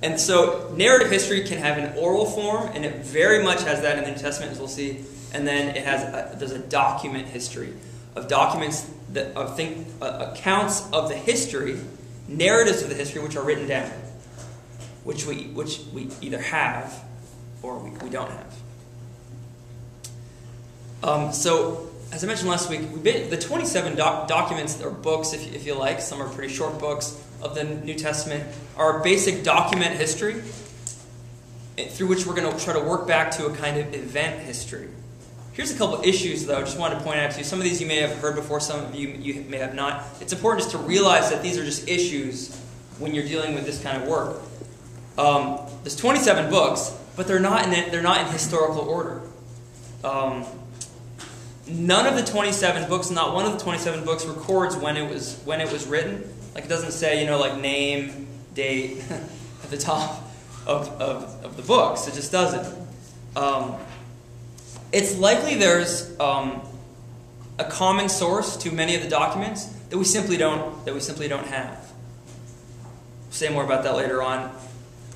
And so narrative history can have an oral form, and it very much has that in the New Testament, as we'll see. And then it has there's a document history of documents that accounts of the history, narratives of the history, which are written down, which we either have or we don't have. So, as I mentioned last week, the 27 documents or books, if you like, some are pretty short books of the New Testament, are basic document history through which we're going to try to work back to a kind of event history. Here's a couple issues, though, I just wanted to point out to you. Some of these you may have heard before, some of you may have not. It's important just to realize that these are just issues when you're dealing with this kind of work. There's 27 books, but they're not in historical order. None of the 27 books, not one of the 27 books, records when it was written. Like, it doesn't say, like name, date at the top of the books. It just doesn't. It's likely there's a common source to many of the documents that we simply don't have. We'll say more about that later on.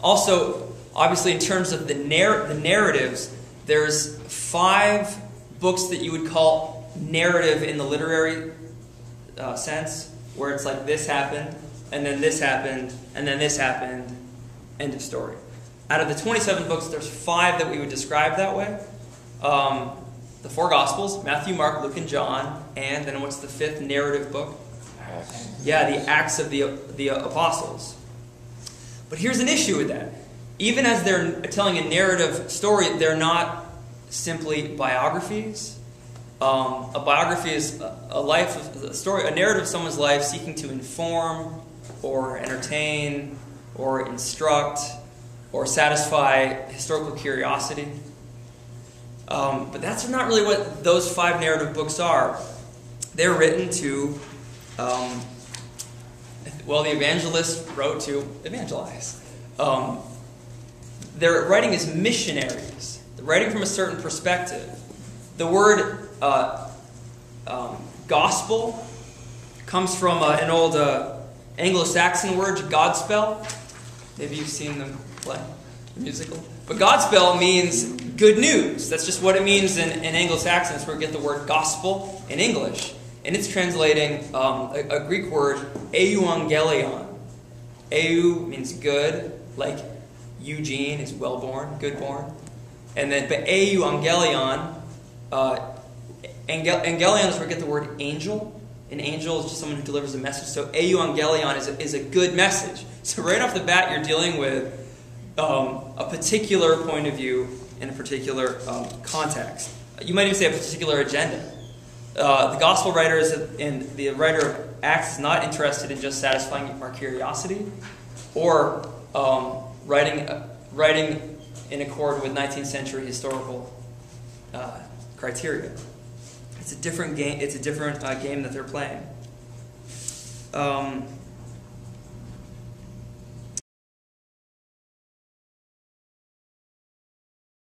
Also, obviously, in terms of the narratives, there's 5 books that you would call narrative in the literary sense, where it's like this happened, and then this happened, and then this happened, end of story. Out of the 27 books, there's 5 that we would describe that way. The 4 Gospels, Matthew, Mark, Luke, and John, and then what's the 5th narrative book? Acts. Yeah, the Acts of the Apostles. But here's an issue with that. Even as they're telling a narrative story, they're not simply biographies. A biography is a narrative of someone's life seeking to inform, or entertain, or instruct, or satisfy historical curiosity. But that's not really what those 5 narrative books are. They're written to, the evangelists wrote to evangelize. They're writing as missionaries. They're writing from a certain perspective. The word gospel comes from an old Anglo-Saxon word, Godspell. Maybe you've seen them play the musical. But Godspell means good news. That's just what it means in Anglo-Saxon. That's where we get the word gospel in English. And it's translating a Greek word, euangelion. Eu means good, like Eugene is well-born, good-born. And then, but euangelion, angelion is where we get the word angel. An angel is just someone who delivers a message. So euangelion is a good message. So right off the bat, you're dealing with a particular point of view in a particular context. You might even say a particular agenda. The gospel writers and the writer of Acts is not interested in just satisfying our curiosity or writing in accord with 19th century historical criteria. It's a different game. It's a different game that they're playing.